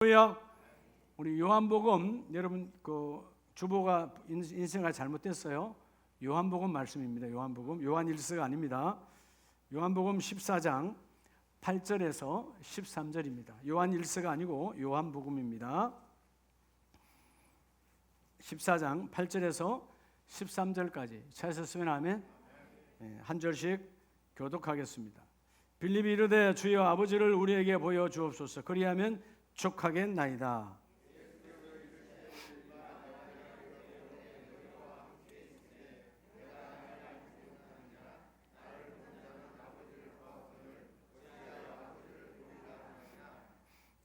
할렐루야. 우리 요한복음, 여러분 그 주보가 인쇄가 잘못됐어요. 요한복음 말씀입니다. 요한복음, 요한일서가 아닙니다. 요한복음 14장 8절에서 13절입니다. 요한일서가 아니고 요한복음입니다. 14장 8절에서 13절까지 찾으셨으면 하면 한 절씩 교독하겠습니다. 빌립이 이르되 주여 아버지를 우리에게 보여 주옵소서. 그리하면 족하겠나이다.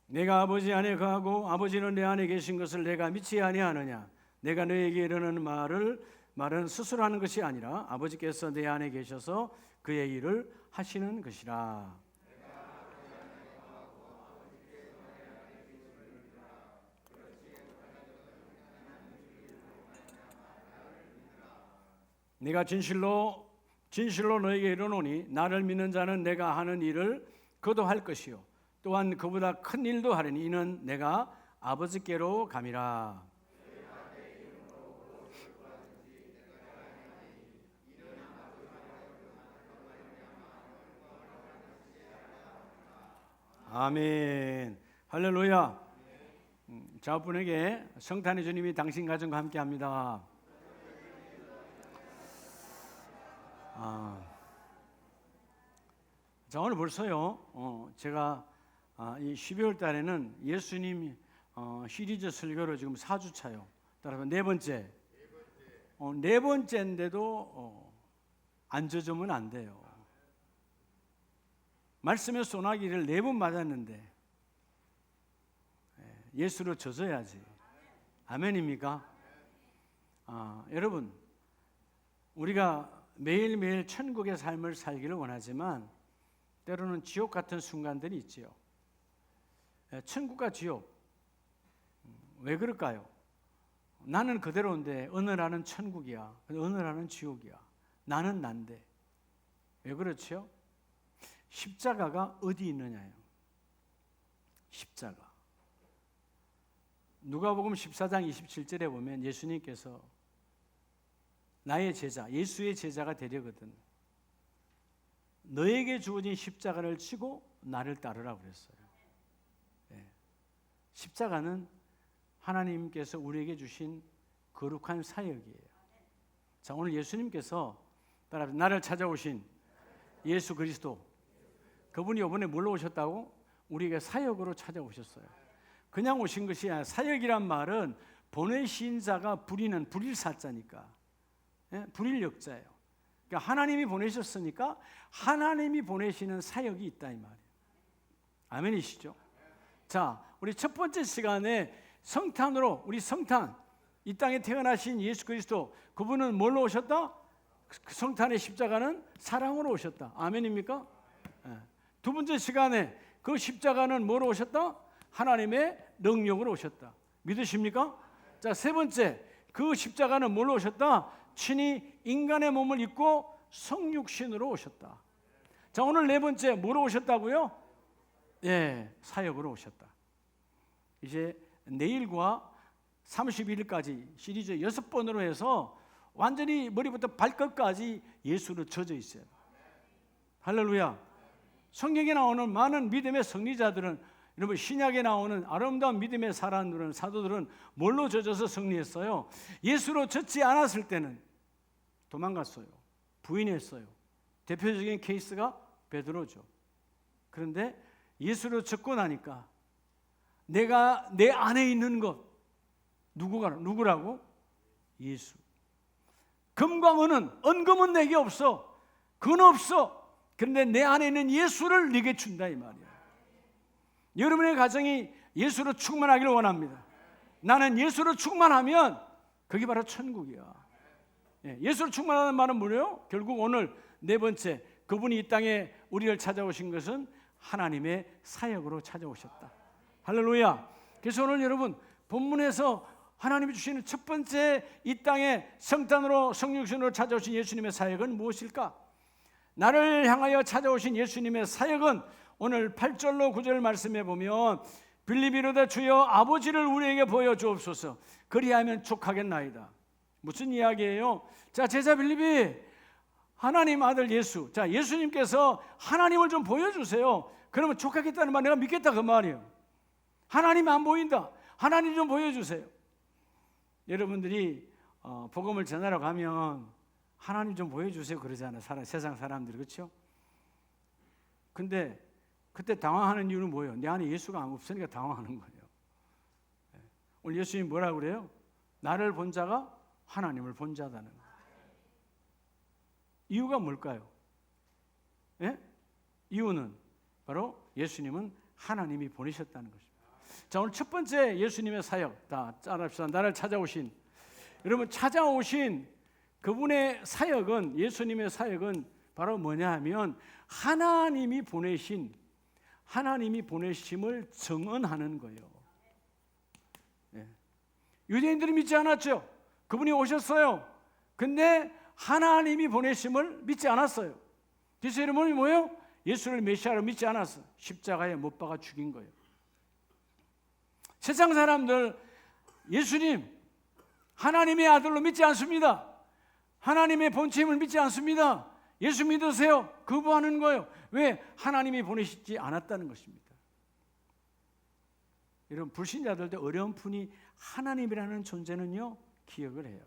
내가 아버지 안에 거하고 아버지는 내 안에 계신 것을 내가 믿지 아니하느냐. 내가 너에게 이르는 말은 스스로 하는 것이 아니라 아버지께서 내 안에 계셔서 그의 일을 하시는 것이라. 내가 진실로 너에게 이르노니 나를 믿는 자는 내가 하는 일을 그도 할 것이요 또한 그보다 큰 일도 하리니 이는 내가 아버지께로 감이라. 아멘. 할렐루야. 자분에게 성탄의 주님이 당신 가정과 함께합니다. 자, 오늘 벌써요. 제가 이 12월 달에는 예수님 시리즈 설교를 지금 4주차요. 따라서 네 번째인데도 안 젖으면 안 돼요. 말씀의 소나기를 4번 맞았는데 예수로 젖어야지. 아멘입니까? 여러분, 우리가 매일매일 천국의 삶을 살기를 원하지만 때로는 지옥 같은 순간들이 있지요. 천국과 지옥, 왜 그럴까요? 나는 그대로인데 어느 날은 천국이야, 어느 날은 지옥이야. 나는 난데. 왜 그렇죠? 십자가가 어디 있느냐요. 십자가. 누가복음 14장 27절에 보면 예수님께서 나의 제자, 예수의 제자가 되려거든 너에게 주어진 십자가를 지고 나를 따르라고 그랬어요. 십자가는 하나님께서 우리에게 주신 거룩한 사역이에요. 자, 오늘 예수님께서 나를 찾아오신 예수 그리스도, 그분이 이번에 뭘로 오셨다고? 우리에게 사역으로 찾아오셨어요. 그냥 오신 것이 아니라 사역이란 말은 보내신 자가 부리는 불일사자니까, 불일역자예요. 그러니까 하나님이 보내셨으니까 하나님이 보내시는 사역이 있다 이 말이에요. 아멘이시죠? 자, 우리 첫 번째 시간에 성탄으로, 우리 성탄, 이 땅에 태어나신 예수 그리스도, 그분은 뭘로 오셨다? 그 성탄의 십자가는 사랑으로 오셨다. 아멘입니까? 두 번째 시간에 그 십자가는 뭐로 오셨다? 하나님의 능력으로 오셨다. 믿으십니까? 자, 세 번째, 그 십자가는 뭘로 오셨다? 친히 인간의 몸을 입고 성육신으로 오셨다. 자, 오늘 네 번째, 뭐로 오셨다고요? 사역으로 오셨다. 이제 내일과 31일까지 시리즈 6번으로 해서 완전히 머리부터 발끝까지 예수로 젖어 있어요. 할렐루야. 성경에 나오는 많은 믿음의 승리자들은, 여러분 신약에 나오는 아름다운 믿음의 사람들은, 사도들은 뭘로 젖어서 승리했어요? 예수로 젖지 않았을 때는 도망갔어요. 부인했어요. 대표적인 케이스가 베드로죠. 그런데 예수로 젖고 나니까 내가 내 안에 있는 것, 누구라고? 예수. 금과 은금은 내게 없어. 그건 없어. 그런데 내 안에 있는 예수를 네게 준다 이 말이야. 여러분의 가정이 예수로 충만하기를 원합니다. 나는 예수로 충만하면 그게 바로 천국이야. 예수로 충만하는 말은 뭐예요? 결국 오늘 네 번째, 그분이 이 땅에 우리를 찾아오신 것은 하나님의 사역으로 찾아오셨다. 할렐루야. 그래서 오늘 여러분 본문에서 하나님이 주시는 첫 번째 이 땅에 성탄으로 성육신으로 찾아오신 예수님의 사역은 무엇일까? 나를 향하여 찾아오신 예수님의 사역은 오늘 8절로 9절 말씀해 보면 빌립이로다 주여 아버지를 우리에게 보여주옵소서. 그리하면 족하겠나이다. 무슨 이야기예요? 자, 제자 빌립이 하나님 아들 예수, 자, 예수님께서 하나님을 좀 보여주세요. 그러면 족하겠다는 말, 내가 믿겠다 그 말이에요. 하나님이 안 보인다. 하나님 좀 보여주세요. 여러분들이 복음을 전하러 가면 하나님 좀 보여주세요 그러잖아요. 세상 사람들이. 그렇죠? 근데 그때 당황하는 이유는 뭐예요? 내 안에 예수가 없으니까 당황하는 거예요. 오늘 예수님이 뭐라고 그래요? 나를 본 자가 하나님을 본 자다는 거예요. 이유가 뭘까요? 예? 이유는 바로 예수님은 하나님이 보내셨다는 것입니다. 자, 오늘 첫 번째 예수님의 사역, 다 따라합시다. 나를 찾아오신, 여러분 찾아오신 그분의 사역은, 예수님의 사역은 바로 뭐냐 하면 하나님이 보내심을 증언하는 거예요. 예. 유대인들이 믿지 않았죠. 그분이 오셨어요. 근데 하나님이 보내심을 믿지 않았어요. 그래서 여러분이 뭐예요? 예수를 메시아로 믿지 않았어. 십자가에 못 박아 죽인 거예요. 세상 사람들 예수님 하나님의 아들로 믿지 않습니다. 하나님의 본체임을 믿지 않습니다. 예수 믿으세요. 거부하는 거예요. 왜? 하나님이 보내시지 않았다는 것입니다. 여러분 불신자들도 어렴풋이 하나님이라는 존재는요 기억을 해요.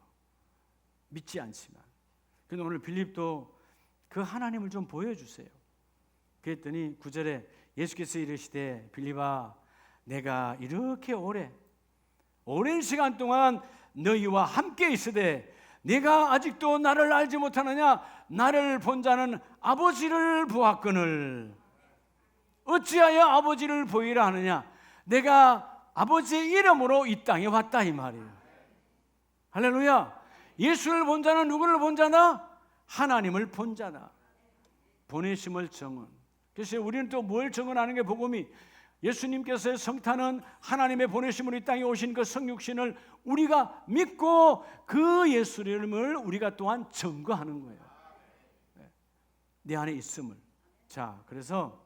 믿지 않지만. 그런데 오늘 빌립도 그 하나님을 좀 보여주세요. 그랬더니 9절에 예수께서 이르시되 빌립아 내가 이렇게 오랜 시간 동안 너희와 함께 있으되 네가 아직도 나를 알지 못하느냐? 나를 본 자는 아버지를 보았거늘 어찌하여 아버지를 보이라 하느냐? 내가 아버지의 이름으로 이 땅에 왔다 이 말이에요. 할렐루야. 예수를 본 자는 누구를 본 자다? 하나님을 본 자다. 보내심을 증언. 그래서 우리는 또 뭘 증언하는 게 복음이, 예수님께서의 성탄은 하나님의 보내심으로 이 땅에 오신 그 성육신을 우리가 믿고 그 예수님을 우리가 또한 증거하는 거예요. 내 안에 있음을. 자, 그래서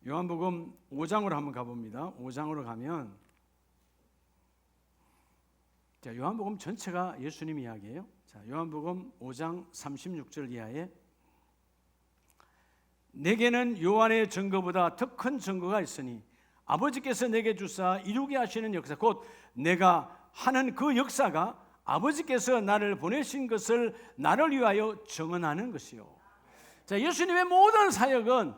요한복음 5장으로 한번 가봅니다. 5장으로 가면, 자, 요한복음 전체가 예수님 이야기예요. 자, 요한복음 5장 36절 이하에 내게는 요한의 증거보다 더 큰 증거가 있으니 아버지께서 내게 주사 이루게 하시는 역사, 곧 내가 하는 그 역사가 아버지께서 나를 보내신 것을 나를 위하여 증언하는 것이요. 자, 예수님의 모든 사역은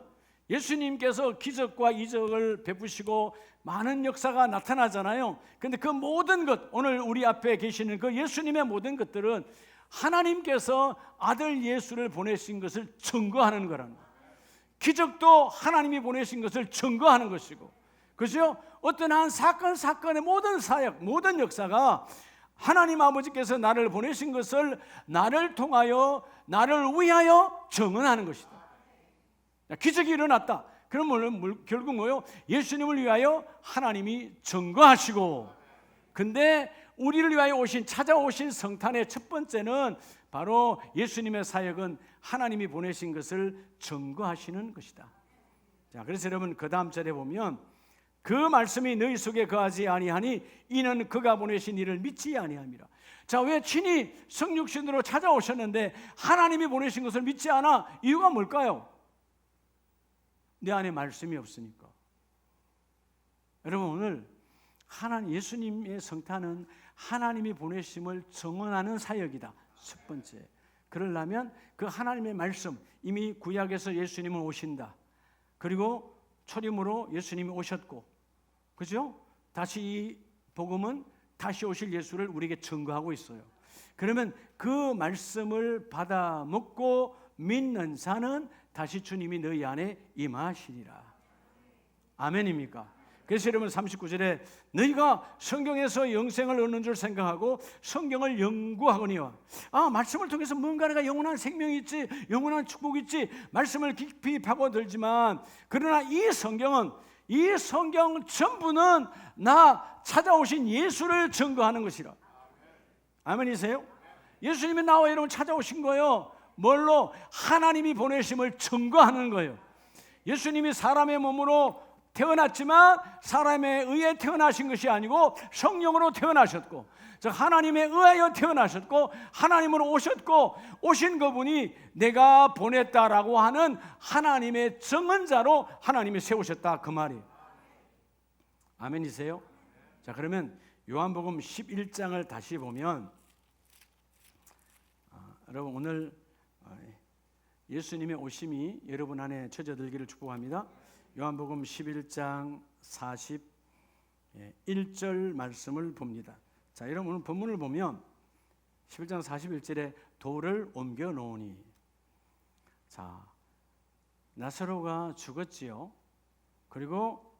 예수님께서 기적과 이적을 베푸시고 많은 역사가 나타나잖아요. 그런데 그 모든 것, 오늘 우리 앞에 계시는 그 예수님의 모든 것들은 하나님께서 아들 예수를 보내신 것을 증거하는 거라는 거예요. 기적도 하나님이 보내신 것을 증거하는 것이고, 그죠? 어떤 한 사건의 모든 사역, 모든 역사가 하나님 아버지께서 나를 보내신 것을 나를 통하여, 나를 위하여 증언하는 것이다. 기적이 일어났다. 그러면 결국 뭐요? 예수님을 위하여 하나님이 증거하시고, 근데 우리를 위하여 찾아오신 성탄의 첫 번째는 바로 예수님의 사역은 하나님이 보내신 것을 증거하시는 것이다. 자, 그래서 여러분 그 다음 절에 보면 그 말씀이 너희 속에 거하지 아니하니 이는 그가 보내신 이를 믿지 아니함이라. 자, 왜 친히 성육신으로 찾아오셨는데 하나님이 보내신 것을 믿지 않아? 이유가 뭘까요? 내 안에 말씀이 없으니까. 여러분 오늘 예수님의 성탄은 하나님이 보내심을 증언하는 사역이다. 첫 번째. 그러려면 그 하나님의 말씀, 이미 구약에서 예수님은 오신다. 그리고 초림으로 예수님이 오셨고, 그죠? 다시 이 복음은 다시 오실 예수를 우리에게 증거하고 있어요. 그러면 그 말씀을 받아 먹고 믿는 자는 다시 주님이 너희 안에 임하시리라. 아멘입니까? 그래서 여러분 39절에 너희가 성경에서 영생을 얻는 줄 생각하고 성경을 연구하거니와, 말씀을 통해서 뭔가 내가 영원한 생명이 있지, 영원한 축복이 있지, 말씀을 깊이 파고들지만, 그러나 이 성경 전부는 나 찾아오신 예수를 증거하는 것이라. 아멘이세요? 예수님이 나와 여러분 찾아오신 거예요. 뭘로? 하나님이 보내심을 증거하는 거예요. 예수님이 사람의 몸으로 태어났지만 사람에 의해 태어나신 것이 아니고 성령으로 태어나셨고, 즉 하나님에 의하여 태어나셨고 하나님으로 오셨고, 오신 그분이 내가 보냈다라고 하는 하나님의 증언자로 하나님이 세우셨다, 그 말이에요. 아멘이세요? 자, 그러면 요한복음 11장을 다시 보면, 여러분 오늘 예수님의 오심이 여러분 안에 젖어들기를 축복합니다. 요한복음 11장 41절 말씀을 봅니다. 자, 여러분 오늘 본문을 보면 11장 41절에 돌을 옮겨 놓으니, 자, 나사로가 죽었지요. 그리고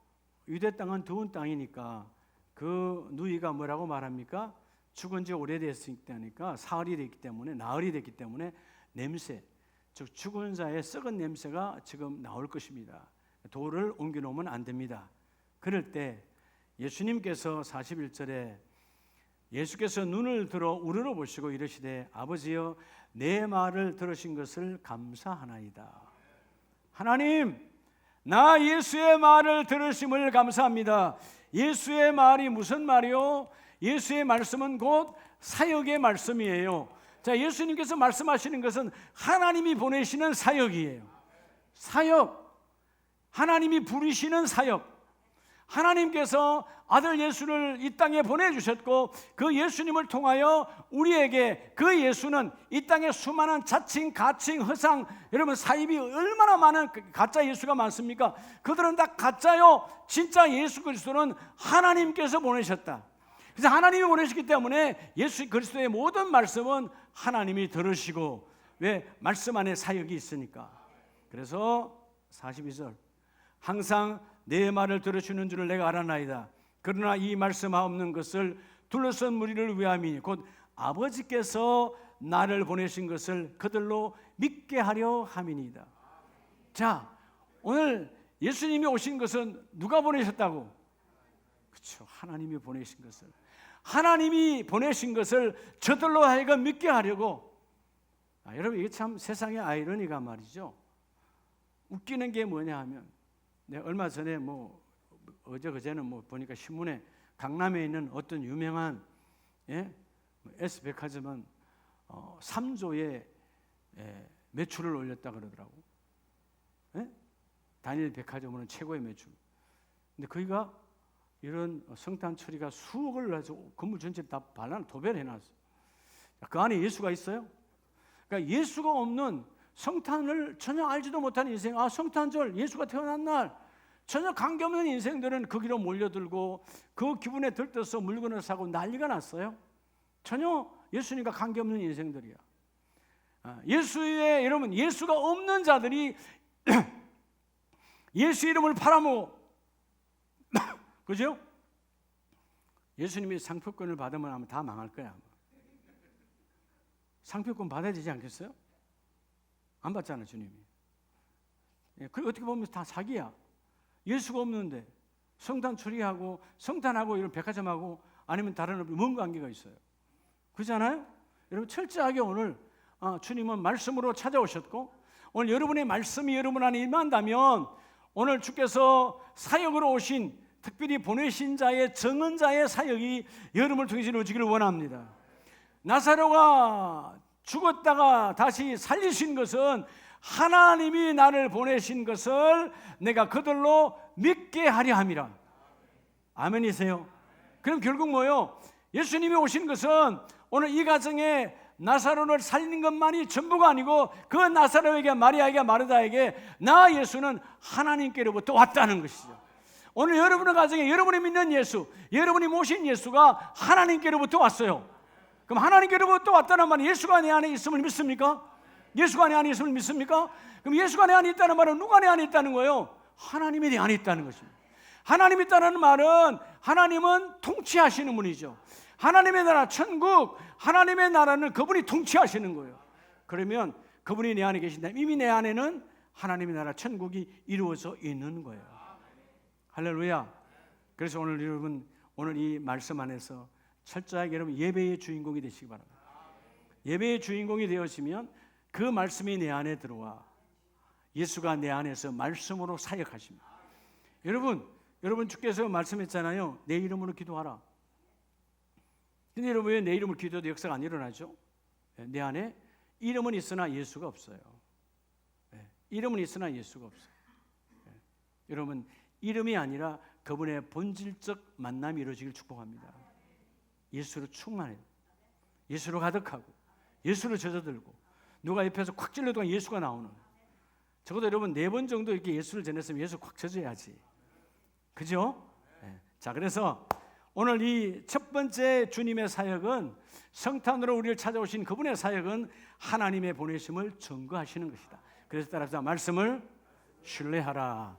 유대 땅은 더운 땅이니까 그 누이가 뭐라고 말합니까? 죽은 지 오래됐으니까 사흘이 됐기 때문에, 나흘이 됐기 때문에 냄새, 즉 죽은 자의 썩은 냄새가 지금 나올 것입니다. 돌을 옮겨 놓으면 안 됩니다. 그럴 때 예수님께서 41절에 예수께서 눈을 들어 우러러 보시고 이르시되 아버지여 내 말을 들으신 것을 감사하나이다. 하나님, 나 예수의 말을 들으심을 감사합니다. 예수의 말이 무슨 말이요? 예수의 말씀은 곧 사역의 말씀이에요. 자, 예수님께서 말씀하시는 것은 하나님이 보내시는 사역이에요. 사역, 하나님이 부르시는 사역. 하나님께서 아들 예수를 이 땅에 보내주셨고, 그 예수님을 통하여 우리에게, 그 예수는 이 땅에 수많은 자칭, 가칭, 허상, 여러분 사입이 얼마나 많은 가짜 예수가 많습니까? 그들은 다 가짜요. 진짜 예수 그리스도는 하나님께서 보내셨다. 그래서 하나님이 보내셨기 때문에 예수 그리스도의 모든 말씀은 하나님이 들으시고, 왜? 말씀 안에 사역이 있으니까. 그래서 42절, 항상 내 말을 들으시는 줄을 내가 알아나이다. 그러나 이 말씀하옵는 것을 둘러선 무리를 위함이니 곧 아버지께서 나를 보내신 것을 그들로 믿게 하려 함이니이다. 자, 오늘 예수님이 오신 것은 누가 보내셨다고? 그렇죠, 하나님이 보내신 것을. 하나님이 보내신 것을 저들로 하여금 믿게 하려고. 여러분, 이게 참 세상의 아이러니가 말이죠. 웃기는 게 뭐냐 하면, 얼마 전에 어제 그제는 보니까 신문에 강남에 있는 어떤 유명한 S백화점은 3조의 매출을 올렸다 그러더라고. 단일 백화점으로는 최고의 매출. 근데 거기가 이런 성탄 처리가 수억을 가지고 건물 전체 다 도배를 해놨어. 그 안에 예수가 있어요? 그러니까 예수가 없는, 성탄을 전혀 알지도 못하는 인생, 성탄절, 예수가 태어난 날, 전혀 관계없는 인생들은 거기로 몰려들고 그 기분에 들떠서 물건을 사고 난리가 났어요. 전혀 예수님과 관계없는 인생들이야. 예수의, 여러분, 예수가 없는 자들이 예수 이름을 팔아먹어. 그죠? 예수님이 상표권을 받으면 아마 다 망할 거야. 상표권 받아야 되지 않겠어요? 안 받잖아, 주님이. 그 어떻게 보면 다 사기야. 예수가 없는데 성탄 처리하고 성탄하고 이런 백화점하고 아니면 다른 뭔 관계가 있어요? 그렇잖아요? 여러분, 철저하게 오늘 주님은 말씀으로 찾아오셨고, 오늘 여러분의 말씀이 여러분 안에 임한다면 오늘 주께서 사역으로 오신, 특별히 보내신 자의 증언자의 사역이 여러분을 통해서 이루어지기를 원합니다. 나사로가 죽었다가 다시 살리신 것은 하나님이 나를 보내신 것을 내가 그들로 믿게 하려 함이라. 아멘이세요? 그럼 결국 뭐요? 예수님이 오신 것은 오늘 이 가정에 나사로를 살리는 것만이 전부가 아니고, 그 나사로에게, 마리아에게, 마르다에게 나 예수는 하나님께로부터 왔다는 것이죠. 오늘 여러분의 가정에 여러분이 믿는 예수, 여러분이 모신 예수가 하나님께로부터 왔어요. 그럼 하나님께로부터 왔다는 말은 예수가 내 안에 있음을 믿습니까? 예수가 내 안에 있음을 믿습니까? 그럼 예수가 내 안에 있다는 말은 누가 내 안에 있다는 거예요? 하나님이 내 안에 있다는 것입니다. 하나님이 있다는 말은 하나님은 통치하시는 분이죠. 하나님의 나라, 천국, 하나님의 나라는 그분이 통치하시는 거예요. 그러면 그분이 내 안에 계신다면 이미 내 안에는 하나님의 나라, 천국이 이루어져 있는 거예요. 할렐루야. 그래서 오늘 여러분, 오늘 이 말씀 안에서 철저하게 여러분 예배의 주인공이 되시기 바랍니다. 예배의 주인공이 되어지면 그 말씀이 내 안에 들어와 예수가 내 안에서 말씀으로 사역하십니다. 여러분 주께서 말씀했잖아요. 내 이름으로 기도하라. 근데 여러분 왜 내 이름으로 기도해도 역사가 안 일어나죠? 내 안에 이름은 있으나 예수가 없어요. 이름은 있으나 예수가 없어요. 여러분 이름이 아니라 그분의 본질적 만남이 이루어지길 축복합니다. 예수로 충만해요. 예수로 가득하고 예수로 젖어들고 누가 옆에서 콱 찔러도 예수가 나오는. 적어도 여러분 4번 정도 이렇게 예수를 전했으면 예수 콱 젖어야지. 그죠? 자, 그래서 오늘 이 첫 번째 주님의 사역은 성탄으로 우리를 찾아오신 그분의 사역은 하나님의 보내심을 증거하시는 것이다. 그래서 따라서 말씀을 신뢰하라.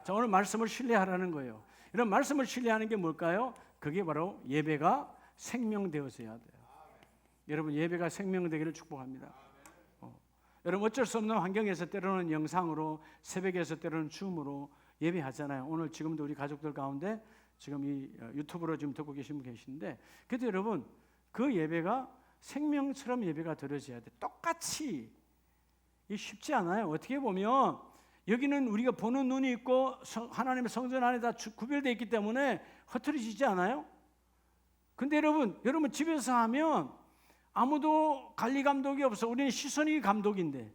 자, 오늘 말씀을 신뢰하라는 거예요. 이런 말씀을 신뢰하는 게 뭘까요? 그게 바로 예배가 생명되어져야 돼요. 여러분 예배가 생명되기를 축복합니다. 여러분 어쩔 수 없는 환경에서 때로는 영상으로, 새벽에서 때로는 줌으로 예배하잖아요. 오늘 지금도 우리 가족들 가운데 지금 이 유튜브로 지금 듣고 계신 분 계신데, 그래도 여러분 그 예배가 생명처럼 예배가 드려져야 돼. 똑같이. 이 쉽지 않아요. 어떻게 보면 여기는 우리가 보는 눈이 있고 하나님의 성전 안에 다 구별되어 있기 때문에 흐트러지지 않아요? 근데 여러분 집에서 하면 아무도 관리 감독이 없어. 우리는 시선이 감독인데,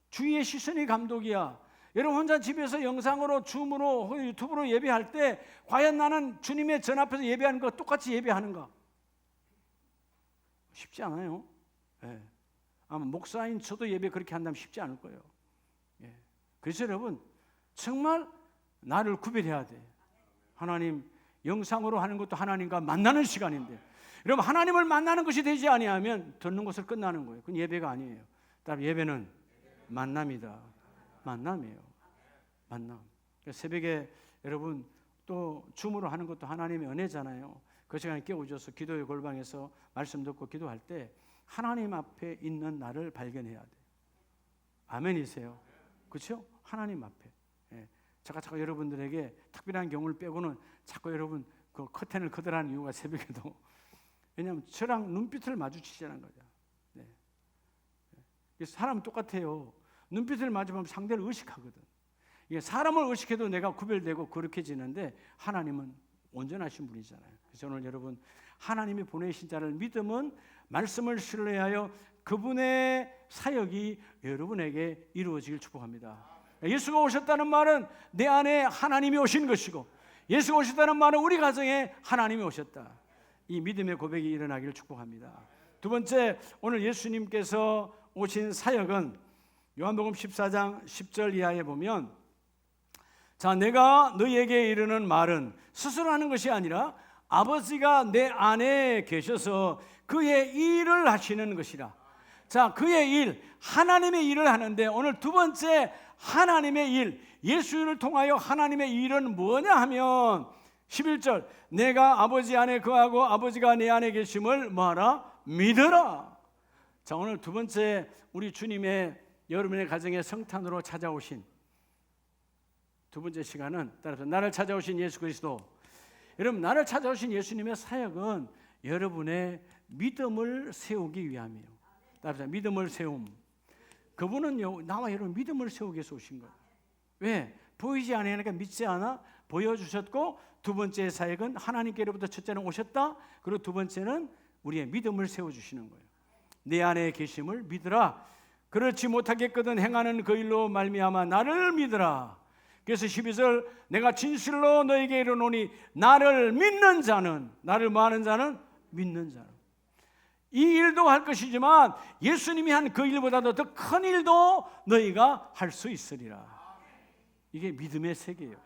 주위의 시선이 감독이야. 여러분 혼자 집에서 영상으로, 줌으로, 유튜브로 예배할 때 과연 나는 주님의 전 앞에서 예배하는 거 똑같이 예배하는가? 쉽지 않아요. 아마 목사인 저도 예배 그렇게 한다면 쉽지 않을 거예요. 그래서 여러분 정말 나를 구별해야 돼. 하나님, 영상으로 하는 것도 하나님과 만나는 시간인데, 여러분 하나님을 만나는 것이 되지 아니하면 듣는 것을 끝나는 거예요. 그건 예배가 아니에요. 따라서 예배는 만남이다. 만남이에요. 만남. 새벽에 여러분 또 줌으로 하는 것도 하나님의 은혜잖아요. 그 시간에 깨워줘서 기도의 골방에서 말씀 듣고 기도할 때 하나님 앞에 있는 나를 발견해야 돼. 아멘이세요. 그렇죠? 하나님 앞에. 자꾸 여러분들에게 특별한 경우를 빼고는 자꾸 여러분 그 커튼을 걷으라는 이유가 새벽에도, 왜냐하면 저랑 눈빛을 마주치자는 거죠. 사람은 똑같아요. 눈빛을 마주보면 상대를 의식하거든. 이게 사람을 의식해도 내가 구별되고 거룩해지는데 하나님은 온전하신 분이잖아요. 그래서 오늘 여러분 하나님이 보내신 자를 믿음은 말씀을 신뢰하여 그분의 사역이 여러분에게 이루어지길 축복합니다. 예수가 오셨다는 말은 내 안에 하나님이 오신 것이고, 예수가 오셨다는 말은 우리 가정에 하나님이 오셨다. 이 믿음의 고백이 일어나기를 축복합니다. 두 번째, 오늘 예수님께서 오신 사역은 요한복음 14장 10절 이하에 보면, 자, 내가 너희에게 이르는 말은 스스로 하는 것이 아니라 아버지가 내 안에 계셔서 그의 일을 하시는 것이라. 자, 그의 일, 하나님의 일을 하는데, 오늘 두 번째 하나님의 일, 예수를 통하여 하나님의 일은 뭐냐 하면 11절, 내가 아버지 안에 거하고 아버지가 내 안에 계심을 뭐하라? 믿어라. 자, 오늘 두 번째 우리 주님의 여러분의 가정에 성탄으로 찾아오신 두 번째 시간은, 따라서 나를 찾아오신 예수 그리스도. 여러분, 나를 찾아오신 예수님의 사역은 여러분의 믿음을 세우기 위함이에요. 따라서 믿음을 세움. 그분은요, 나와 여러분 믿음을 세우기 위해서 오신 거예요. 왜? 보이지 않으니까 믿지 않아? 보여주셨고, 두 번째 사역은 하나님께로부터 첫째는 오셨다. 그리고 두 번째는 우리의 믿음을 세워주시는 거예요. 내 안에 계심을 믿으라. 그렇지 못하겠거든 행하는 그 일로 말미암아 나를 믿으라. 그래서 12절, 내가 진실로 너에게 이르노니 나를 믿는 자는, 나를 뭐하는 자는? 믿는 자는. 이 일도 할 것이지만 예수님이 한 그 일보다도 더 큰 일도 너희가 할 수 있으리라. 이게 믿음의 세계예요.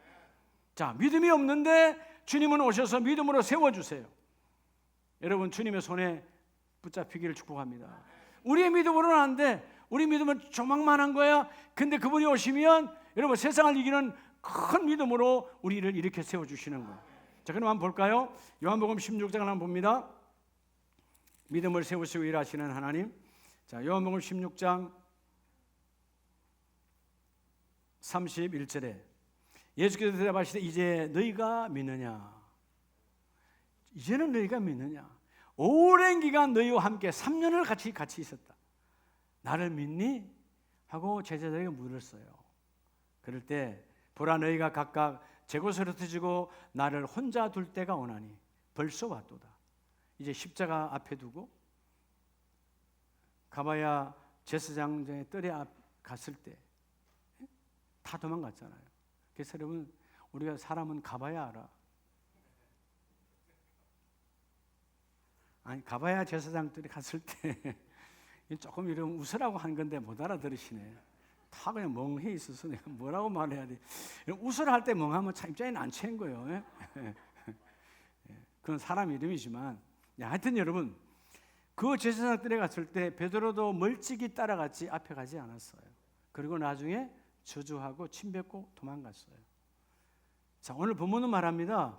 자, 믿음이 없는데 주님은 오셔서 믿음으로 세워주세요. 여러분, 주님의 손에 붙잡히기를 축복합니다. 우리의 믿음으로는 안 돼. 우리 믿음은 조망만한 거야. 근데 그분이 오시면 여러분 세상을 이기는 큰 믿음으로 우리를 이렇게 세워주시는 거예요. 자, 그럼 한번 볼까요? 요한복음 16장을 한번 봅니다. 믿음을 세우시고 일하시는 하나님. 자, 요한복음 16장 31절에 예수께서 대답하시되 이제 너희가 믿느냐? 이제는 너희가 믿느냐? 오랜 기간 너희와 함께 3년을 같이 있었다. 나를 믿니? 하고 제자들에게 물었어요. 그럴 때 보라, 너희가 각각 제곳으로 흩어지고 나를 혼자 둘 때가 오나니 벌써 왔도다. 이제 십자가 앞에 두고 가봐야 제사장의 뜰에 갔을 때 다 도망갔잖아요. 그래서 여러분, 우리가 사람은 가봐야 알아. 아니, 가봐야 제사장 뜰에 갔을 때 조금 이러면 웃으라고 한 건데 못 알아들으시네. 다 그냥 멍해 있어서 내가 뭐라고 말해야 돼. 웃으라 할 때 멍하면 참 입장에는 안 채인 거예요. 그건 사람 이름이지만, 하여튼 여러분, 그 제사장 뜰에 갔을 때 베드로도 멀찍이 따라갔지 앞에 가지 않았어요. 그리고 나중에 저주하고 침뱉고 도망갔어요. 자, 오늘 본문은 말합니다.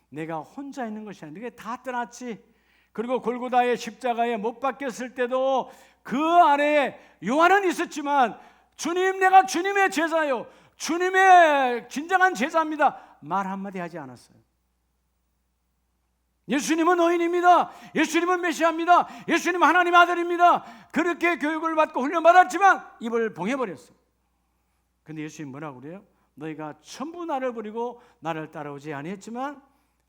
내가 혼자 있는 것이 아니라 네가 다 떠났지. 그리고 골고다의 십자가에 못 박혔을 때도 그 아래에 요한은 있었지만 주님, 내가 주님의 제자요, 주님의 진정한 제자입니다, 말 한마디 하지 않았어요. 예수님은 의인입니다, 예수님은 메시아입니다, 예수님은 하나님의 아들입니다, 그렇게 교육을 받고 훈련받았지만 입을 봉해버렸어요. 근데 예수님 뭐라고 그래요? 너희가 전부 나를 버리고 나를 따라오지 아니했지만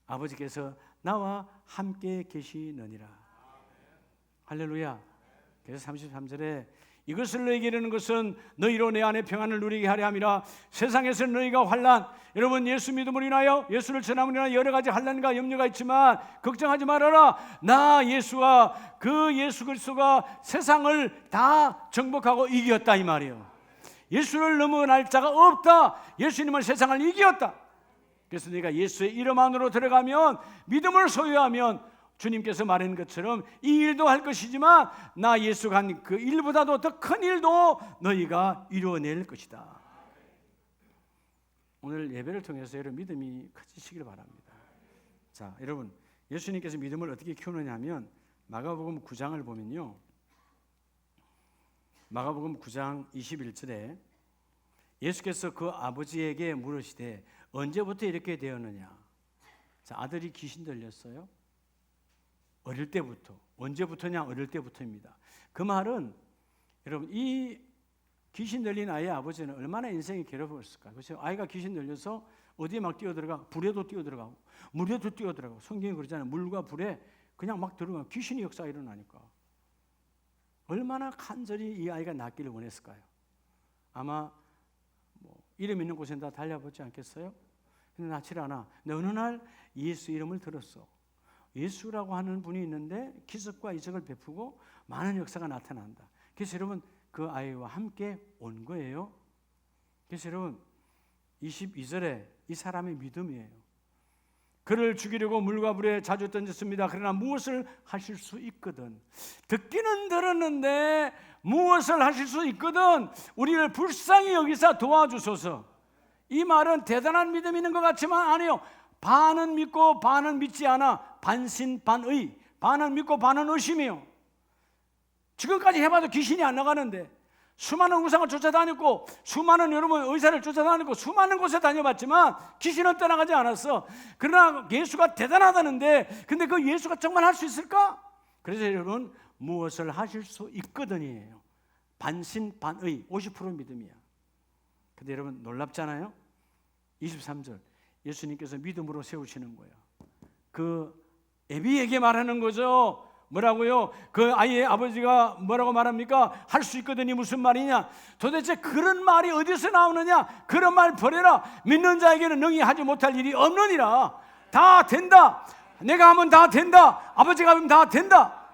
아버지께서 나와 함께 계시느니라. 할렐루야. 그래서 33절에 이것을 너희에게 이르는 것은 너희로 내 안에 평안을 누리게 하려 함이라. 세상에서 너희가 환난, 여러분 예수 믿음으로 인하여, 예수를 전함으로 인하여 여러 가지 환난과 염려가 있지만 걱정하지 말아라. 나 예수와 그 예수 그리스도가 세상을 다 정복하고 이겼다, 이 말이에요. 예수를 넘어갈 자가 없다. 예수님은 세상을 이겼다. 그래서 내가 예수의 이름 안으로 들어가면, 믿음을 소유하면 주님께서 말한 것처럼 이 일도 할 것이지만 나 예수가 한 그 일보다도 더 큰 일도 너희가 이루어낼 것이다. 오늘 예배를 통해서 여러분 믿음이 커지시길 바랍니다. 자, 여러분, 예수님께서 믿음을 어떻게 키우느냐 하면 마가복음 9장을 보면요, 마가복음 9장 21절에 예수께서 그 아버지에게 물으시되 언제부터 이렇게 되었느냐. 자, 아들이 귀신 들렸어요. 어릴 때부터. 언제부터냐? 어릴 때부터입니다. 그 말은 여러분, 이 귀신 들린 아이의 아버지는 얼마나 인생이 괴롭웠을까. 그렇죠? 아이가 귀신 들려서 어디에 막 뛰어들어가, 불에도 뛰어들어가고 물에도 뛰어들어가고, 성경이 그러잖아요. 물과 불에 그냥 막 들어가면 귀신이 역사가 일어나니까 얼마나 간절히 이 아이가 낫기를 원했을까요? 아마 이름 있는 곳엔 다 달려보지 않겠어요? 근데 낫질 않아. 근데 어느 날 예수 이름을 들었어. 예수라고 하는 분이 있는데 기적과 이적을 베푸고 많은 역사가 나타난다. 그래서 여러분 그 아이와 함께 온 거예요. 그래서 여러분 22절에 이 사람의 믿음이에요. 그를 죽이려고 물과 불에 자주 던졌습니다. 그러나 무엇을 하실 수 있거든. 듣기는 들었는데 무엇을 하실 수 있거든. 우리를 불쌍히 여기사 도와주소서. 이 말은 대단한 믿음이 있는 것 같지만 아니요. 반은 믿고 반은 믿지 않아. 반신반의. 반은 믿고 반은 의심이요. 지금까지 해봐도 귀신이 안 나가는데, 수많은 우상을 쫓아다녔고 수많은 여러분 의사를 쫓아다녔고 수많은 곳에 다녀봤지만 귀신은 떠나가지 않았어. 그러나 예수가 대단하다는데, 근데 그 예수가 정말 할 수 있을까? 그래서 여러분 무엇을 하실 수 있거든이에요. 반신반의 50% 믿음이야. 근데 여러분 놀랍잖아요. 23절 예수님께서 믿음으로 세우시는 거예요. 그 애비에게 말하는 거죠. 뭐라고요? 그 아이의 아버지가 뭐라고 말합니까? 할 수 있거든이 무슨 말이냐? 도대체 그런 말이 어디서 나오느냐? 그런 말 버려라. 믿는 자에게는 능히 하지 못할 일이 없느니라. 다 된다. 내가 하면 다 된다. 아버지가 하면 다 된다.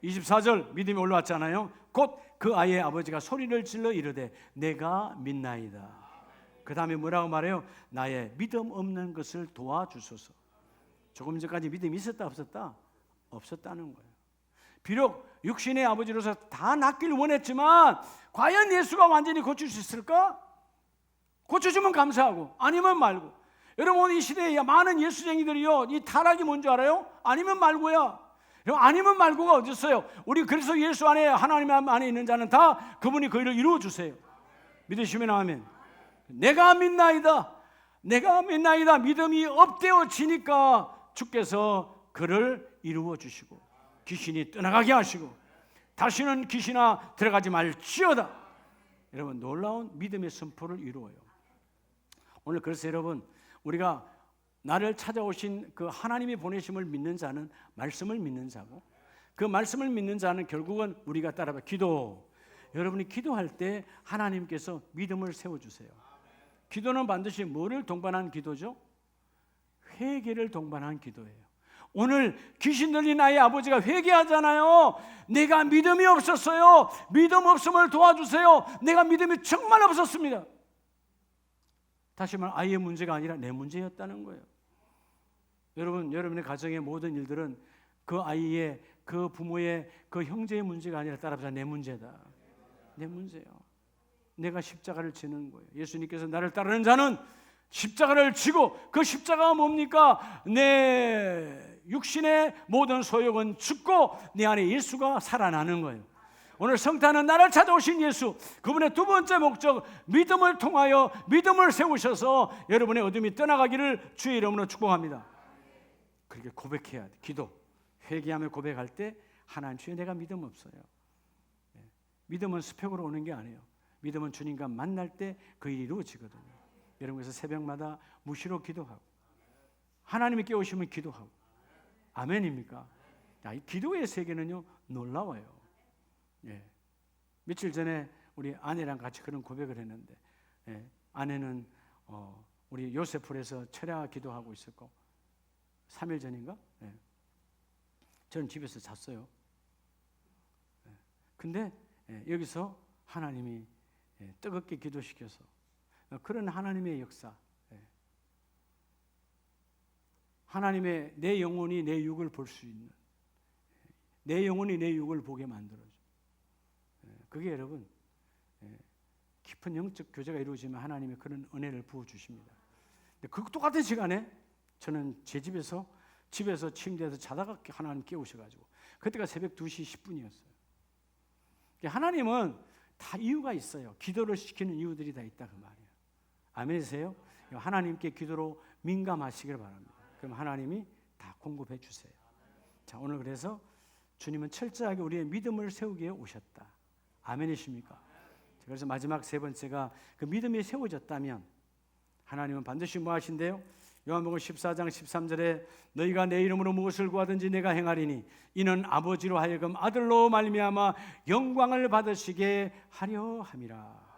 24절 믿음이 올라왔잖아요. 곧 그 아이의 아버지가 소리를 질러 이르되 내가 믿나이다. 그 다음에 뭐라고 말해요? 나의 믿음 없는 것을 도와주소서. 조금 전까지 믿음이 있었다 없었다? 없었다는 거예요. 비록 육신의 아버지로서 다 낫기를 원했지만 과연 예수가 완전히 고칠 수 있을까? 고쳐주면 감사하고 아니면 말고. 여러분 오늘 이 시대에 많은 예수쟁이들이요, 이 타락이 뭔지 알아요? 아니면 말고야. 여러분 아니면 말고가 어디 있어요? 우리 그리스도 예수 안에, 하나님 안에 있는 자는 다 그분이 그 일을 이루어주세요. 믿으시면 아멘. 내가 믿나이다. 내가 믿나이다. 믿음이 업되어지니까 주께서 그를 이루어주시고 귀신이 떠나가게 하시고 다시는 귀신아 들어가지 말지어다. 여러분 놀라운 믿음의 선포를 이루어요. 오늘 그래서 여러분 우리가 나를 찾아오신 그 하나님이 보내심을 믿는 자는 말씀을 믿는 자고, 그 말씀을 믿는 자는 결국은 우리가 따라봐 기도. 여러분이 기도할 때 하나님께서 믿음을 세워주세요. 기도는 반드시 뭐를 동반한 기도죠? 회개를 동반한 기도예요. 오늘 귀신 들린 나의 아버지가 회개하잖아요. 내가 믿음이 없었어요. 믿음 없음을 도와주세요. 내가 믿음이 정말 없었습니다. 다시 말하면 아이의 문제가 아니라 내 문제였다는 거예요. 여러분, 여러분의 가정의 모든 일들은 그 아이의, 그 부모의, 그 형제의 문제가 아니라 따라서 내 문제다. 내 문제요. 내가 십자가를 지는 거예요. 예수님께서 나를 따르는 자는 십자가를 지고, 그 십자가가 뭡니까? 내 육신의 모든 소욕은 죽고 내 안에 예수가 살아나는 거예요. 오늘 성탄은 나를 찾아오신 예수, 그분의 두 번째 목적, 믿음을 통하여 믿음을 세우셔서 여러분의 어둠이 떠나가기를 주의 이름으로 축복합니다. 그렇게 고백해야 돼. 기도, 회개하며 고백할 때 하나님 주여 내가 믿음 없어요. 믿음은 스펙으로 오는 게 아니에요. 믿음은 주님과 만날 때 그 일이 이루어지거든요. 여러분, 그래서 새벽마다 무시로 기도하고 하나님이 깨우시면 기도하고. 아멘입니까? 야, 이 기도의 세계는요 놀라워요. 예. 며칠 전에 우리 아내랑 같이 그런 고백을 했는데, 아내는 우리 요셉풀에서 철야 기도하고 있었고 3일 전인가? 저는 집에서 잤어요. 근데 여기서 하나님이 뜨겁게 기도시켜서 그런 하나님의 역사, 하나님의 내 영혼이 내 육을 볼 수 있는, 내 영혼이 내 육을 보게 만들어줘. 그게 여러분 깊은 영적 교제가 이루어지면 하나님의 그런 은혜를 부어주십니다. 그 똑같은 시간에 저는 제 집에서 침대에서 자다가 하나님 깨우셔가지고, 그때가 새벽 2시 10분이었어요. 하나님은 다 이유가 있어요. 기도를 시키는 이유들이 다 있다 그 말이에요. 아멘이세요? 하나님께 기도로 민감하시길 바랍니다. 그럼 하나님이 다 공급해 주세요. 자, 오늘 그래서 주님은 철저하게 우리의 믿음을 세우기에 오셨다. 아멘이십니까? 그래서 마지막 세 번째가 그 믿음이 세워졌다면 하나님은 반드시 뭐 하신대요? 요한복음 14장 13절에 너희가 내 이름으로 무엇을 구하든지 내가 행하리니 이는 아버지로 하여금 아들로 말미암아 영광을 받으시게 하려 함이라.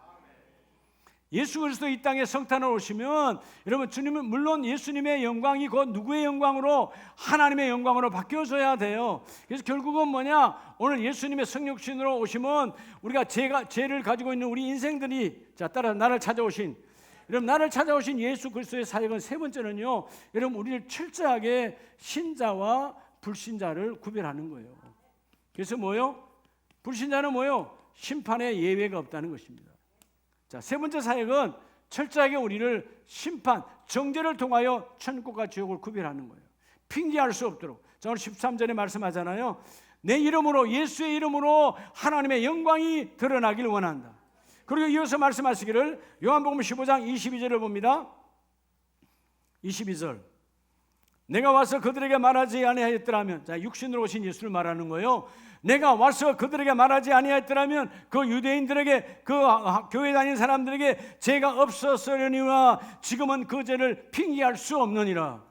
예수 그리스도 이 땅에 성탄으로 오시면 여러분, 주님은 물론 예수님의 영광이 곧 누구의 영광으로? 하나님의 영광으로 바뀌어져야 돼요. 그래서 결국은 뭐냐? 오늘 예수님의 성육신으로 오시면 우리가 죄를 가지고 있는 우리 인생들이, 자, 따라 나를 찾아오신, 여러분, 나를 찾아오신 예수 그리스도의 사역은 세 번째는요, 여러분, 우리를 철저하게 신자와 불신자를 구별하는 거예요. 그래서 뭐요? 불신자는 뭐요? 심판의 예외가 없다는 것입니다. 자, 세 번째 사역은 철저하게 우리를 심판, 정죄를 통하여 천국과 지옥을 구별하는 거예요. 핑계할 수 없도록. 자, 오늘 13절에 말씀하잖아요. 내 이름으로, 예수의 이름으로 하나님의 영광이 드러나길 원한다. 그리고 이어서 말씀하시기를 요한복음 15장 22절을 봅니다. 22절. 내가 와서 그들에게 말하지 아니하였더라면, 자, 육신으로 오신 예수를 말하는 거예요. 내가 와서 그들에게 말하지 아니하였더라면 그 유대인들에게, 그 교회 다니는 사람들에게 죄가 없었으려니와 지금은 그 죄를 핑계할 수 없느니라.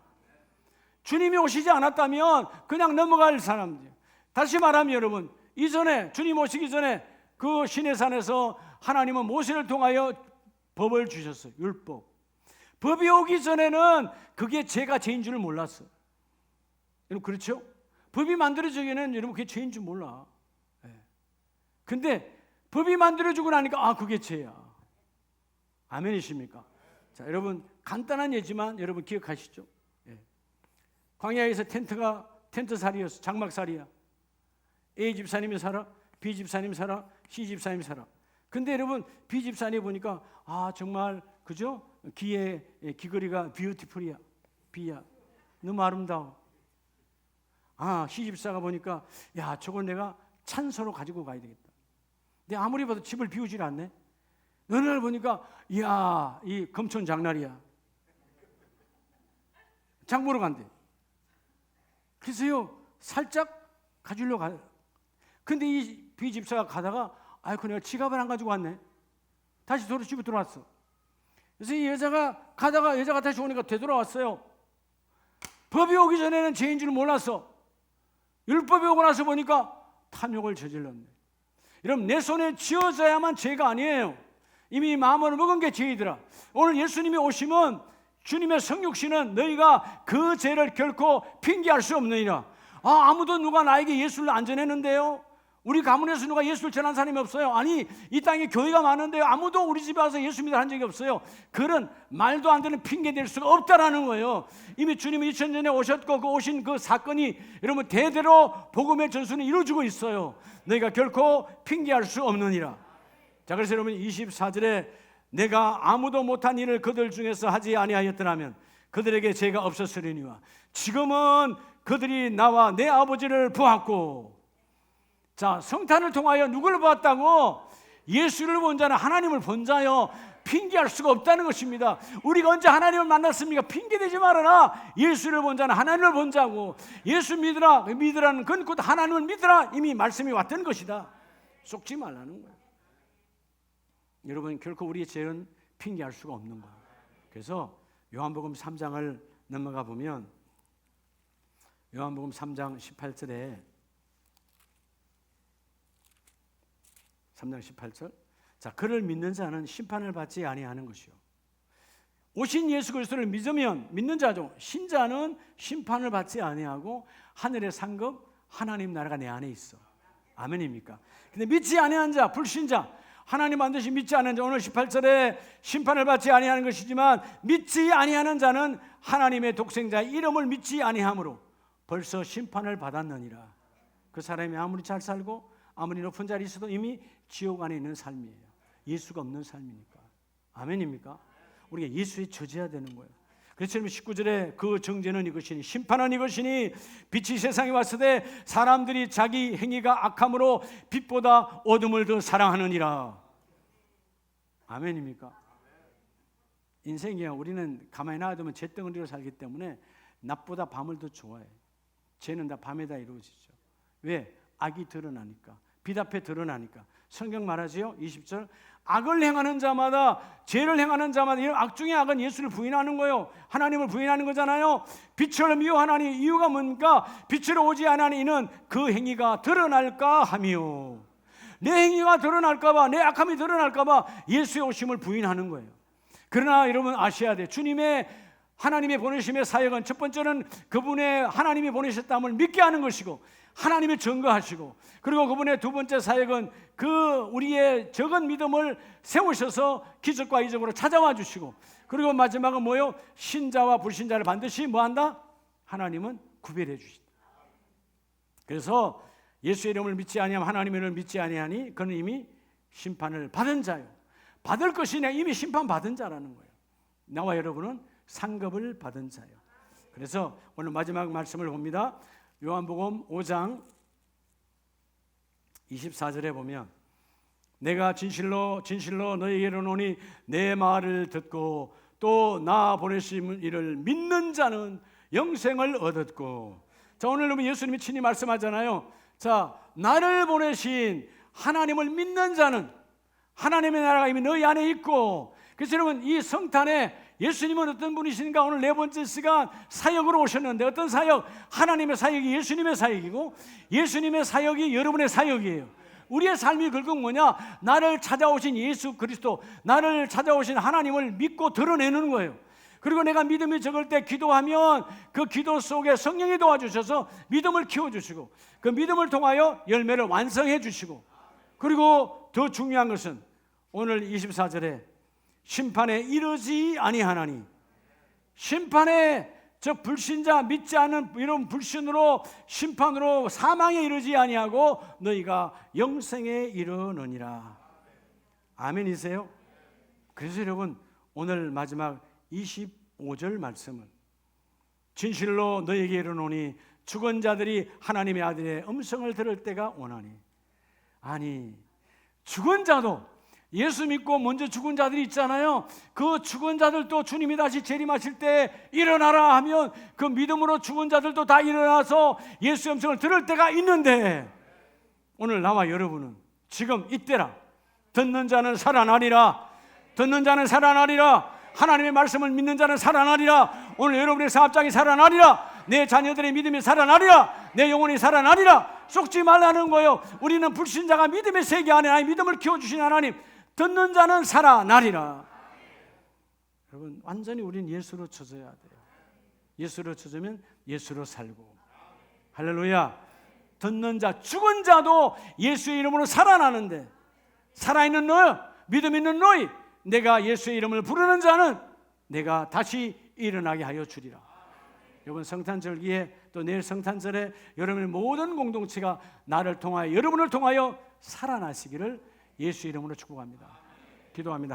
주님이 오시지 않았다면 그냥 넘어갈 사람들. 다시 말하면 여러분, 이전에 주님 오시기 전에 그 시내산에서 하나님은 모세를 통하여 법을 주셨어요. 율법. 법이 오기 전에는 그게 죄가 죄인 줄 몰랐어요. 여러분, 그렇죠? 법이 만들어지기에는 여러분 그게 죄인 줄 몰라. 근데 법이 만들어지고 나니까 아, 그게 죄야. 아멘이십니까? 자, 여러분, 간단한 예지만 여러분 기억하시죠? 광야에서 텐트 살이였어. 장막살이야. A 집사님이 살아, B 집사님 살아, C 집사님 살아. 근데 여러분, B 집사님 보니까 아, 정말 그죠? 귀걸이가 뷰티풀이야. B야. 너무 아름다워. 아, C 집사가 보니까 야, 저건 내가 찬서로 가지고 가야 되겠다. 근데 아무리 봐도 집을 비우질 않네. 어느 날 보니까 이야, 이 금촌 장날이야. 장 보러 간대. 그래서요, 살짝 가지려고 가요. 근데 이 B 집사가 가다가 아이고, 내가 지갑을 안 가지고 왔네. 다시 집에 들어왔어. 그래서 이 여자가 가다가 여자가 다시 오니까 되돌아왔어요. 법이 오기 전에는 죄인 줄 몰랐어. 율법이 오고 나서 보니까 탐욕을 저질렀네. 여러분, 내 손에 쥐어져야만 죄가 아니에요. 이미 마음을 먹은 게 죄이더라. 오늘 예수님이 오시면 주님의 성육신은 너희가 그 죄를 결코 핑계할 수 없느니라. 아무도 누가 나에게 예수를 안 전했는데요? 우리 가문에서 누가 예수를 전한 사람이 없어요. 아니, 이 땅에 교회가 많은데요, 아무도 우리 집에 와서 예수 믿으라 한 적이 없어요. 그런 말도 안 되는 핑계 댈 수가 없다라는 거예요. 이미 주님이 2000년에 오셨고 그 오신 그 사건이 여러분 대대로 복음의 전수는 이루어지고 있어요. 너희가 결코 핑계할 수 없느니라. 자, 그래서 여러분 24절에 내가 아무도 못한 일을 그들 중에서 하지 아니하였더라면 그들에게 죄가 없었으리니와 지금은 그들이 나와 내 아버지를 보았고. 자, 성탄을 통하여 누구를 보았다고? 예수를 본 자는 하나님을 본 자요. 핑계할 수가 없다는 것입니다. 우리가 언제 하나님을 만났습니까? 핑계대지 말아라. 예수를 본 자는 하나님을 본 자고, 예수 믿으라는 건 곧 하나님을 믿으라. 이미 말씀이 왔던 것이다. 속지 말라는 거예요. 여러분, 결코 우리의 죄는 핑계할 수가 없는 거예요. 그래서 요한복음 3장을 넘어가 보면 요한복음 3장 18절에 3장 18절. 자, 그를 믿는 자는 심판을 받지 아니하는 것이요. 오신 예수 그리스도를 믿으면 믿는 자죠. 신자는 심판을 받지 아니하고 하늘의 상급 하나님 나라가 내 안에 있어. 아멘입니까? 근데 믿지 아니하는 자, 불신자, 하나님 반드시 믿지 않는 자, 오늘 18절에 심판을 받지 아니하는 것이지만 믿지 아니하는 자는 하나님의 독생자의 이름을 믿지 아니함으로 벌써 심판을 받았느니라. 그 사람이 아무리 잘 살고 아무리 높은 자리에 있어도 이미 지옥 안에 있는 삶이에요. 예수가 없는 삶이니까. 아멘입니까? 우리가 예수에 젖어야 되는 거예요. 그래서 19절에 그 정죄는 이것이니 심판은 이것이니 빛이 세상에 왔을 때 사람들이 자기 행위가 악함으로 빛보다 어둠을 더 사랑하느니라. 아멘입니까? 인생이요, 우리는 가만히 놔두면 잿덩어리로 살기 때문에 낮보다 밤을 더 좋아해요. 죄는 다 밤에다 이루어지죠. 왜? 악이 드러나니까, 빛 앞에 드러나니까. 성경 말하지요, 20절. 악을 행하는 자마다, 죄를 행하는 자마다, 이런 악 중에 악은 예수를 부인하는 거예요. 하나님을 부인하는 거잖아요. 빛을 미워하나니 이유가 뭔가? 빛으로 오지 않으니 이는 그 행위가 드러날까 하며, 내 행위가 드러날까 봐, 내 악함이 드러날까 봐 예수의 오심을 부인하는 거예요. 그러나 여러분 아셔야 돼요. 하나님의 보내심의 사역은 첫 번째는 그분의 하나님이 보내셨다함을 믿게 하는 것이고, 하나님을 증거하시고, 그리고 그분의 두 번째 사역은 그 우리의 적은 믿음을 세우셔서 기적과 이적으로 찾아와 주시고, 그리고 마지막은 뭐요? 신자와 불신자를 반드시 뭐한다? 하나님은 구별해 주신다. 그래서 예수의 이름을 믿지 아니하면 하나님의 이름을 믿지 아니하니 그는 이미 심판을 받은 자요. 받을 것이냐? 이미 심판 받은 자라는 거예요. 나와 여러분은 상급을 받은 자요. 그래서 오늘 마지막 말씀을 봅니다. 요한복음 5장 24절에 보면 내가 진실로 너희에게 이르노니 내 말을 듣고 또 나 보내신 이를 믿는 자는 영생을 얻었고. 자, 오늘 여러분 예수님이 친히 말씀하잖아요. 자, 나를 보내신 하나님을 믿는 자는 하나님의 나라가 이미 너희 안에 있고. 그래서 여러분 이 성탄에 예수님은 어떤 분이신가? 오늘 네 번째 시간 사역으로 오셨는데 어떤 사역? 하나님의 사역이 예수님의 사역이고 예수님의 사역이 여러분의 사역이에요. 우리의 삶이 결국 뭐냐? 나를 찾아오신 예수 그리스도, 나를 찾아오신 하나님을 믿고 드러내는 거예요. 그리고 내가 믿음이 적을 때 기도하면 그 기도 속에 성령이 도와주셔서 믿음을 키워주시고 그 믿음을 통하여 열매를 완성해 주시고, 그리고 더 중요한 것은 오늘 24절에 심판에 이르지 아니하나니, 심판에 저 불신자 믿지 않는 이런 불신으로 심판으로 사망에 이르지 아니하고 너희가 영생에 이르느니라. 아멘이세요? 그래서 여러분 오늘 마지막 25절 말씀은 진실로 너희에게 이르노니 죽은 자들이 하나님의 아들의 음성을 들을 때가 오나니. 아니, 죽은 자도, 예수 믿고 먼저 죽은 자들이 있잖아요. 그 죽은 자들도 주님이 다시 재림하실 때 일어나라 하면 그 믿음으로 죽은 자들도 다 일어나서 예수의 음성을 들을 때가 있는데, 오늘 나와 여러분은 지금 이때라. 듣는 자는 살아나리라. 듣는 자는 살아나리라. 하나님의 말씀을 믿는 자는 살아나리라. 오늘 여러분의 사업장이 살아나리라. 내 자녀들의 믿음이 살아나리라. 내 영혼이 살아나리라. 속지 말라는 거예요. 우리는 불신자가 믿음의 세계 안에 하나님 믿음을 키워주신 하나님, 듣는 자는 살아나리라. 여러분, 완전히 우린 예수로 쳐져야 돼요. 예수로 쳐지면 예수로 살고. 할렐루야. 듣는 자, 죽은 자도 예수의 이름으로 살아나는데, 살아있는 너, 믿음 있는 너희, 내가 예수의 이름을 부르는 자는 내가 다시 일어나게 하여 주리라. 이번 성탄절기에 또 내일 성탄절에 여러분의 모든 공동체가 나를 통하여, 여러분을 통하여 살아나시기를 예수 이름으로 축복합니다. 기도합니다.